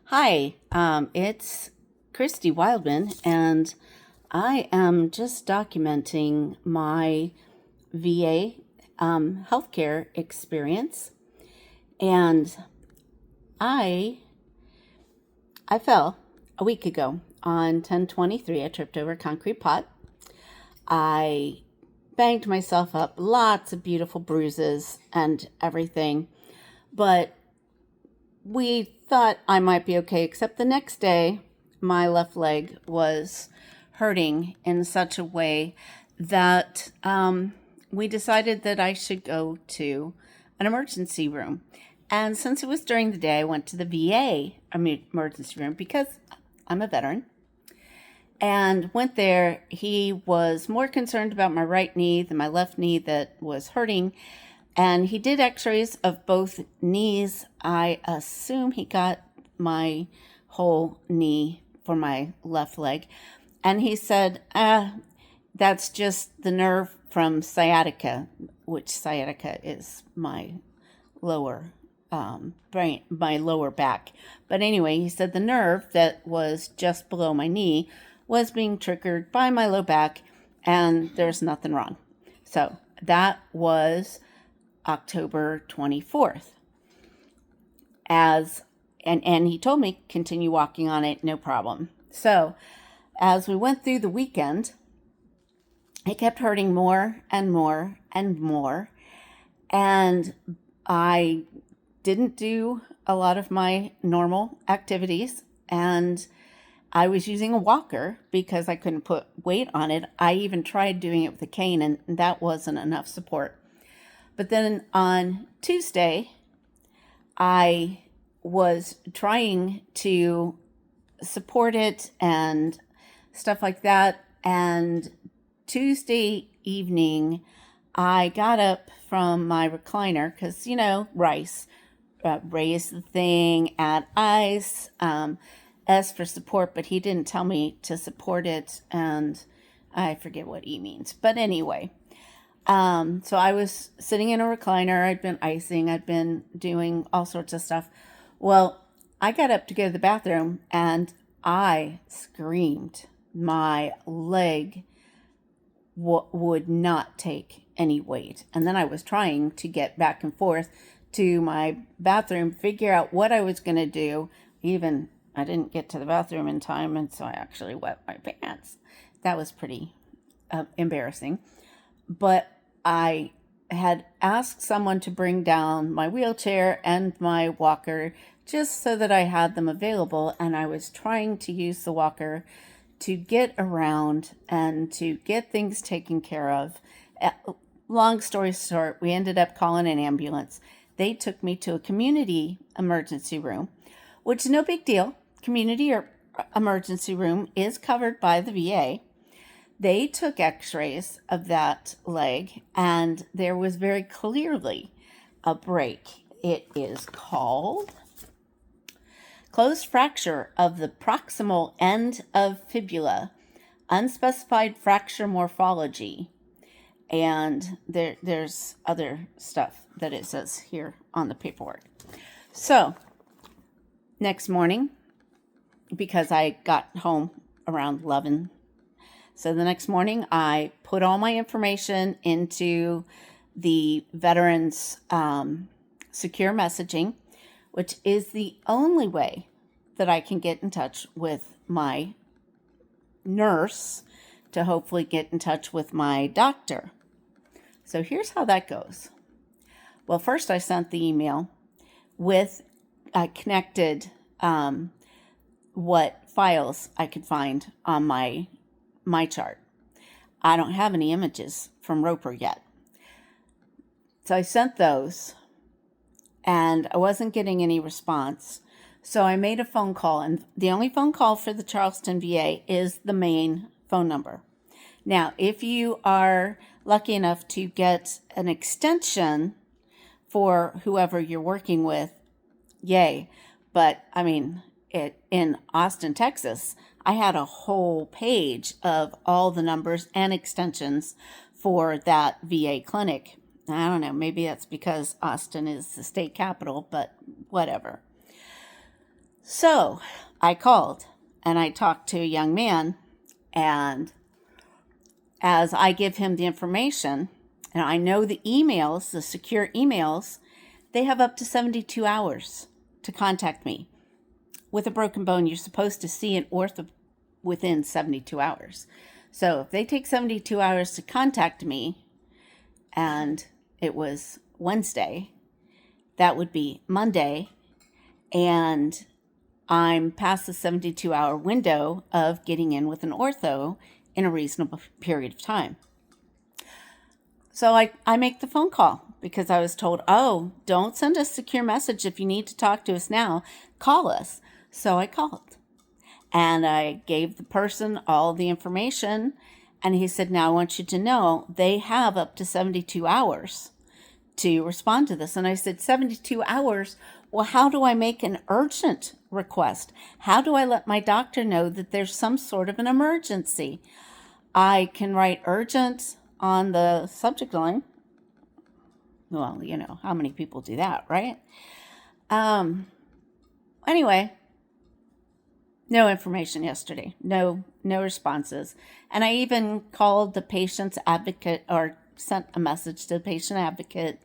Hi, it's Christy Wildman, and I am just documenting my VA healthcare experience. And I I fell a week ago on 10/23. I tripped over a concrete pot. I banged myself up, lots of beautiful bruises and everything. But we thought I might be okay, except the next day, my left leg was hurting in such a way that we decided that I should go to an emergency room. And since it was during the day, I went to the VA emergency room because I'm a veteran and went there. He was more concerned about my right knee than my left knee that was hurting. And he did x-rays of both knees. I assume he got my whole knee for my left leg. And he said, that's just the nerve from sciatica, which sciatica is my lower brain, my lower back. But anyway, he said the nerve that was just below my knee was being triggered by my low back, and there's nothing wrong. So that was October 24th. And he told me continue walking on it, no problem. So as we went through the weekend, it kept hurting more and more and more. And I didn't do a lot of my normal activities, and I was using a walker because I couldn't put weight on it. I even tried doing it with a cane, and that wasn't enough support. But then on Tuesday, I was trying to support it and stuff like that. And Tuesday evening, I got up from my recliner because, Rice, raise the thing, add ice, S for support, but he didn't tell me to support it. And I forget what E means. But anyway, so I was sitting in a recliner. I'd been icing. I'd been doing all sorts of stuff. Well, I got up to go to the bathroom and I screamed. My leg would not take any weight. And then I was trying to get back and forth to my bathroom, figure out what I was going to do. Even I didn't get to the bathroom in time, and so I actually wet my pants. That was pretty embarrassing. But I had asked someone to bring down my wheelchair and my walker just so that I had them available, and I was trying to use the walker to get around and to get things taken care of. Long story short, we ended up calling an ambulance. They took me to a community emergency room, which is no big deal. Community or emergency room is covered by the VA. They took x-rays of that leg, and there was very clearly a break. It is called closed fracture of the proximal end of fibula, unspecified fracture morphology. And there's other stuff that it says here on the paperwork. So next morning, because I got home around 11, so the next morning I put all my information into the veterans secure messaging, which is the only way that I can get in touch with my nurse to hopefully get in touch with my doctor. So here's how that goes. Well, first I sent the email with connected what files I could find on my chart. I don't have any images from Roper yet. So I sent those, and I wasn't getting any response. So I made a phone call, and the only phone call for the Charleston VA is the main phone number. Now, if you are lucky enough to get an extension for whoever you're working with, yay. But I mean, in Austin, Texas, I had a whole page of all the numbers and extensions for that VA clinic. I don't know, maybe that's because Austin is the state capital, but whatever. So I called and I talked to a young man, and as I give him the information, and I know the emails, the secure emails, they have up to 72 hours to contact me. With a broken bone, you're supposed to see an ortho within 72 hours. So if they take 72 hours to contact me, and it was Wednesday, that would be Monday, and I'm past the 72-hour window of getting in with an ortho in a reasonable period of time. So I make the phone call because I was told, oh, don't send us a secure message. If you need to talk to us now, call us. So I called and I gave the person all the information, and he said, now I want you to know they have up to 72 hours to respond to this. And I said, 72 hours? Well, how do I make an urgent request? How do I let my doctor know that there's some sort of an emergency? I can write urgent on the subject line. Well, you know, how many people do that, right? Anyway, no information yesterday. No responses. And I even called the patient's advocate, or sent a message to the patient advocate,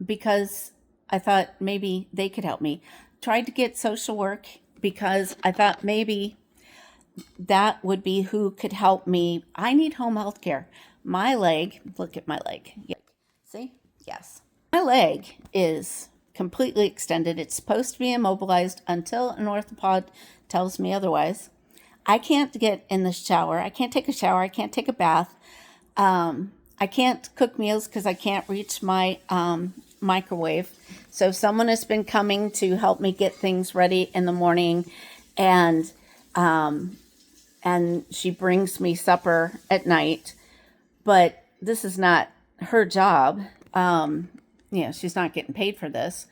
because I thought maybe they could help me. Tried to get social work because I thought maybe that would be who could help me. I need home health care. My leg, look at my leg. Yeah. See? Yes. My leg is completely extended. It's supposed to be immobilized until an orthopod tells me otherwise. I can't get in the shower. I can't take a shower. I can't take a bath. I can't cook meals because I can't reach my microwave. So someone has been coming to help me get things ready in the morning, and she brings me supper at night. But this is not her job. She's not getting paid for this.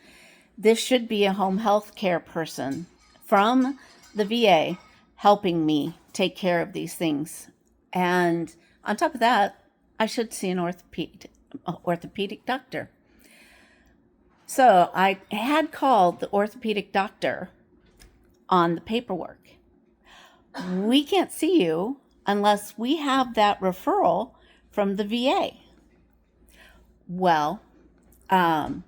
This should be a home health care person from the VA helping me take care of these things. And on top of that, I should see an orthopedic doctor. So I had called the orthopedic doctor on the paperwork. We can't see you unless we have that referral from the VA. Well, the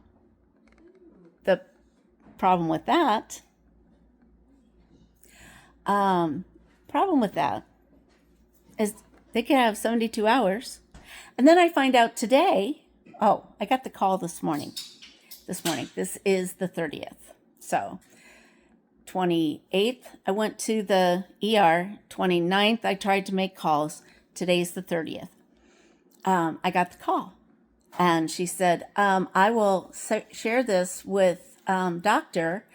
problem with that is they can have 72 hours. And then I find out today, I got the call this morning. This is the 30th. So 28th, I went to the ER. 29th, I tried to make calls. Today's the 30th. I got the call. And she said, I will share this with doctor,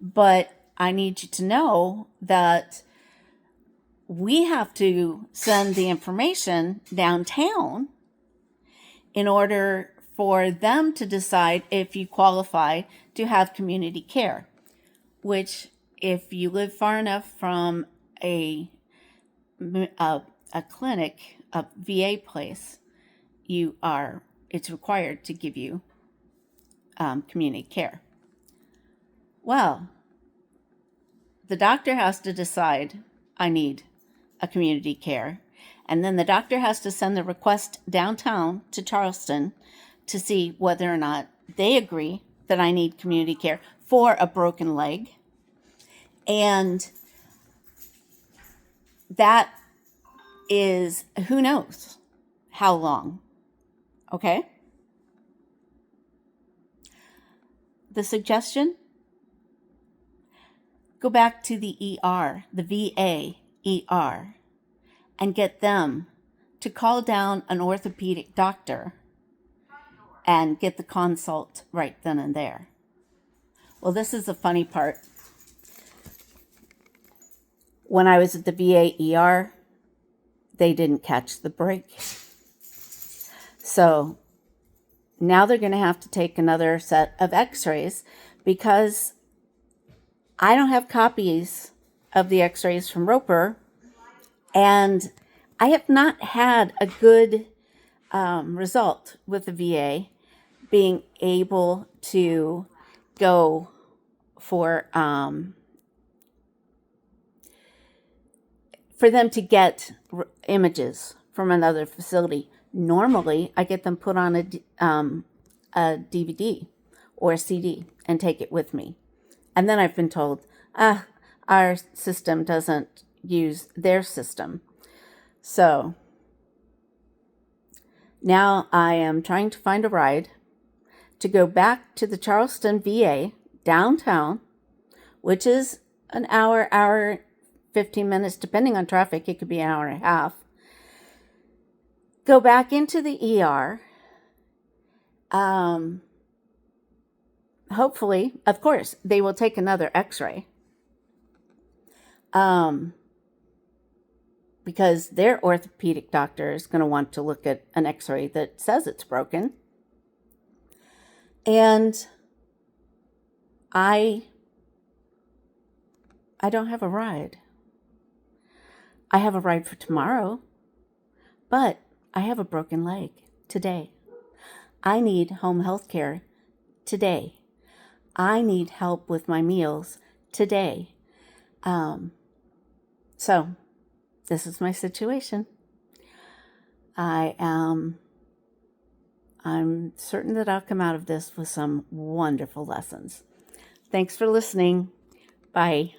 but I need you to know that we have to send the information downtown in order for them to decide if you qualify to have community care, which if you live far enough from a clinic, a VA place, it's required to give you community care. Well, the doctor has to decide I need a community care, and then the doctor has to send the request downtown to Charleston to see whether or not they agree that I need community care for a broken leg. And that is, who knows how long. Okay? The suggestion? Go back to the ER, the VA ER, and get them to call down an orthopedic doctor and get the consult right then and there. Well, this is the funny part. When I was at the VA ER, they didn't catch the break. So now they're going to have to take another set of x-rays because I don't have copies of the x-rays from Roper, and I have not had a good result with the VA being able to go for them to get images from another facility. Normally, I get them put on a DVD or a CD and take it with me. And then I've been told, our system doesn't use their system. So now I am trying to find a ride to go back to the Charleston VA downtown, which is an hour 15 minutes, depending on traffic. It could be an hour and a half. Go back into the ER. Hopefully, of course, they will take another x-ray. Because their orthopedic doctor is going to want to look at an x-ray that says it's broken. And I don't have a ride. I have a ride for tomorrow, but I have a broken leg today. I need home health care today. I need help with my meals today. So this is my situation. I'm certain that I'll come out of this with some wonderful lessons. Thanks for listening. Bye.